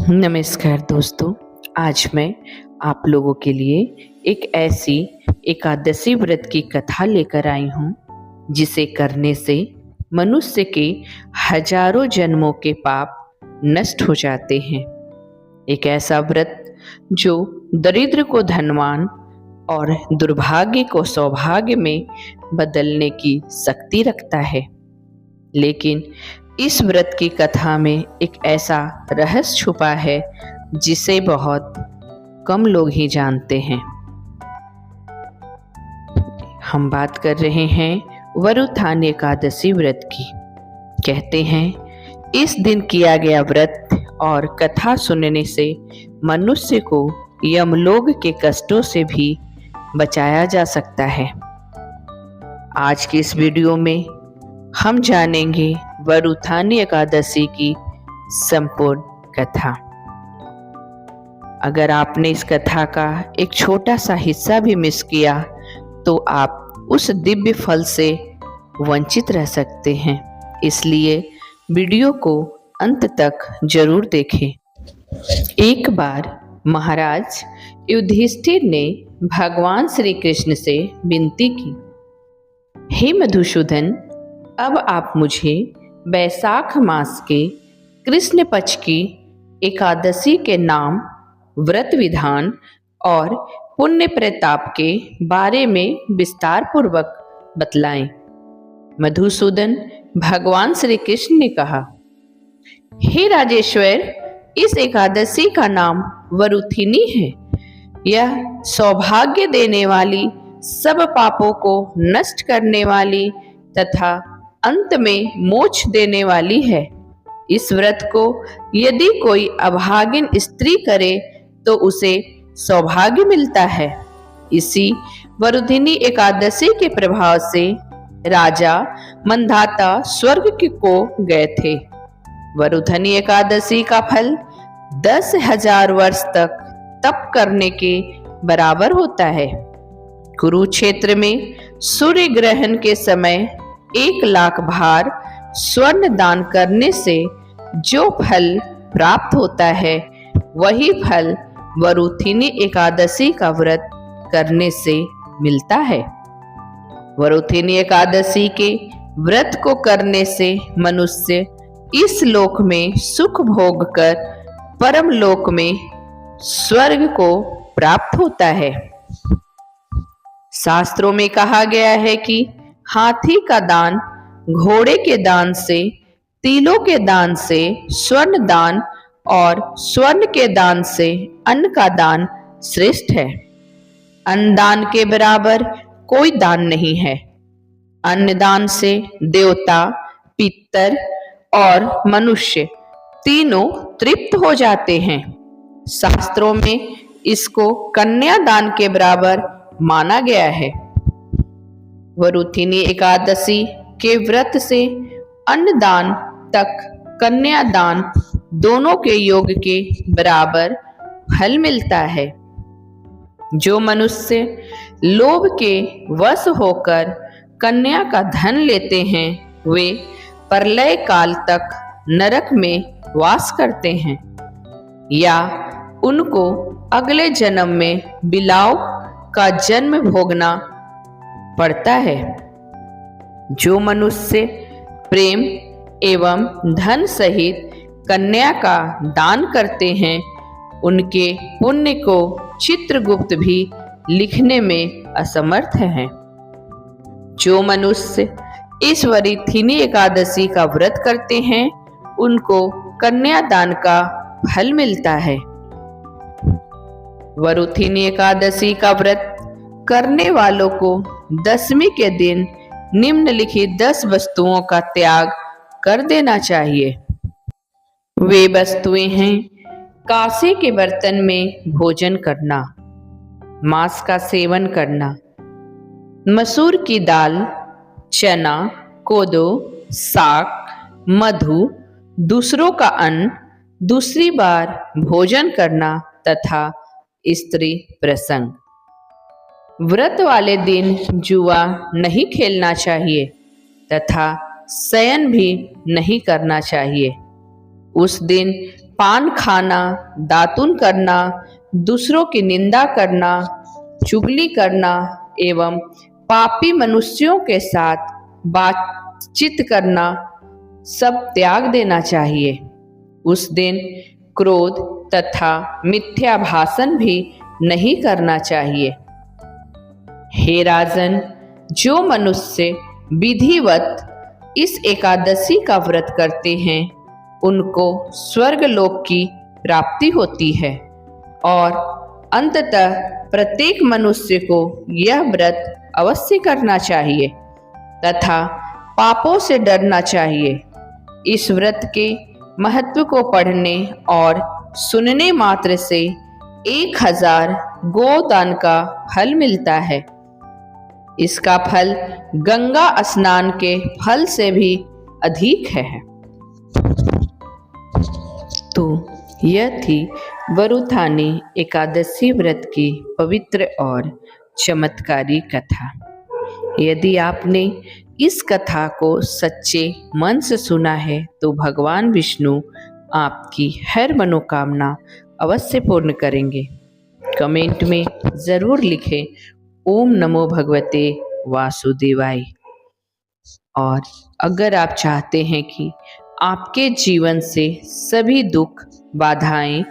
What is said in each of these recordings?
नमस्कार दोस्तों। आज मैं आप लोगों के लिए एक ऐसी एकादशी व्रत की कथा लेकर आई हूँ जिसे करने से मनुष्य के हजारों जन्मों के पाप नष्ट हो जाते हैं। एक ऐसा व्रत जो दरिद्र को धनवान और दुर्भाग्य को सौभाग्य में बदलने की शक्ति रखता है। लेकिन इस व्रत की कथा में एक ऐसा रहस्य छुपा है जिसे बहुत कम लोग ही जानते हैं। हम बात कर रहे हैं वरुथान एकादशी व्रत की। कहते हैं इस दिन किया गया व्रत और कथा सुनने से मनुष्य को यमलोक के कष्टों से भी बचाया जा सकता है। आज की इस वीडियो में हम जानेंगे वरुथान एकादशी की संपूर्ण कथा। अगर आपने इस कथा का एक छोटा सा हिस्सा भी मिस किया तो आप उस दिव्य फल से वंचित रह सकते हैं। इसलिए वीडियो को अंत तक जरूर देखें। एक बार महाराज युधिष्ठिर ने भगवान श्री कृष्ण से विनती की, हे मधुसूदन, अब आप मुझे वैशाख मास के कृष्ण पक्ष की एकादशी के नाम, व्रत विधान और पुण्य प्रताप के बारे में विस्तार पूर्वक बतलाएं। मधुसूदन, भगवान श्री कृष्ण ने कहा, हे राजेश्वर, इस एकादशी का नाम वरुथिनी है। यह सौभाग्य देने वाली, सब पापों को नष्ट करने वाली तथा अंत में मोक्ष देने वाली है। इस व्रत को यदि कोई अभागिन स्त्री करे तो उसे सौभाग्य मिलता है। इसी वरुधिनी एकादशी के प्रभाव से राजा मंधाता स्वर्ग को गए थे। वरुधनी एकादशी का फल 10,000 वर्ष तक तप करने के बराबर होता है। कुरुक्षेत्र में सूर्य ग्रहण के समय 1,00,000 भार स्वर्ण दान करने से जो फल प्राप्त होता है, वही फल वरुथिनी एकादशी का व्रत करने से मिलता है। वरुथिनी एकादशी के व्रत को करने से मनुष्य इस लोक में सुख भोग कर परम लोक में स्वर्ग को प्राप्त होता है। शास्त्रों में कहा गया है कि हाथी का दान घोड़े के दान से, तिलों के दान से, स्वर्ण दान और स्वर्ण के दान से अन्न का दान श्रेष्ठ है। अन्न दान के बराबर कोई दान नहीं है। अन्न दान से देवता, पितर और मनुष्य तीनों तृप्त हो जाते हैं। शास्त्रों में इसको कन्या दान के बराबर माना गया है। वरुथिनी एकादशी के व्रत से अन्नदान तक कन्यादान दोनों के योग के बराबर फल मिलता है। जो मनुष्य लोभ के वश होकर कन्या का धन लेते हैं, वे प्रलय काल तक नरक में वास करते हैं या उनको अगले जन्म में बिलाव का जन्म भोगना पड़ता है। जो मनुष्य प्रेम एवं धन सहित कन्या का दान करते हैं, उनके पुण्य को चित्रगुप्त भी लिखने में असमर्थ हैं। जो मनुष्य इस वरुथिनी एकादशी का व्रत करते हैं, उनको कन्यादान का फल मिलता है। वरुथिनी एकादशी का व्रत करने वालों को दशमी के दिन निम्नलिखित 10 वस्तुओं का त्याग कर देना चाहिए। वे वस्तुएं हैं: कांसे के बर्तन में भोजन करना, मांस का सेवन करना, मसूर की दाल, चना, कोदो, साग, मधु, दूसरों का अन्न, दूसरी बार भोजन करना तथा स्त्री प्रसंग। व्रत वाले दिन जुआ नहीं खेलना चाहिए तथा शयन भी नहीं करना चाहिए। उस दिन पान खाना, दातुन करना, दूसरों की निंदा करना, चुगली करना एवं पापी मनुष्यों के साथ बातचीत करना सब त्याग देना चाहिए। उस दिन क्रोध तथा मिथ्या भाषण भी नहीं करना चाहिए। हे राजन, जो मनुष्य विधिवत इस एकादशी का व्रत करते हैं उनको स्वर्ग लोक की प्राप्ति होती है और अंततः प्रत्येक मनुष्य को यह व्रत अवश्य करना चाहिए तथा पापों से डरना चाहिए। इस व्रत के महत्व को पढ़ने और सुनने मात्र से 1000 गोदान का फल मिलता है। इसका फल गंगा स्नान के फल से भी अधिक है। तो यह थी वरुथानी एकादशी व्रत की पवित्र और चमत्कारी कथा। यदि आपने इस कथा को सच्चे मन से सुना है तो भगवान विष्णु आपकी हर मनोकामना अवश्य पूर्ण करेंगे। कमेंट में ज़रूर लिखें ओम नमो भगवते वासुदेवाय। और अगर आप चाहते हैं कि आपके जीवन से सभी दुख, बाधाएं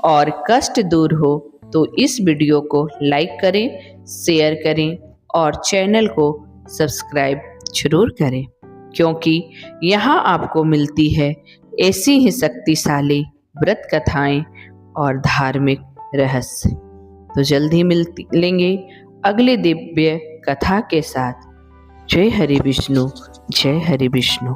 और कष्ट दूर हो तो इस वीडियो को लाइक करें, शेयर करें और चैनल को सब्सक्राइब जरूर करें, क्योंकि यहाँ आपको मिलती है ऐसी ही शक्तिशाली व्रत कथाएं और धार्मिक रहस्य। तो जल्द ही मिलेंगे अगले दिव्य कथा के साथ। जय हरि विष्णु, जय हरि विष्णु।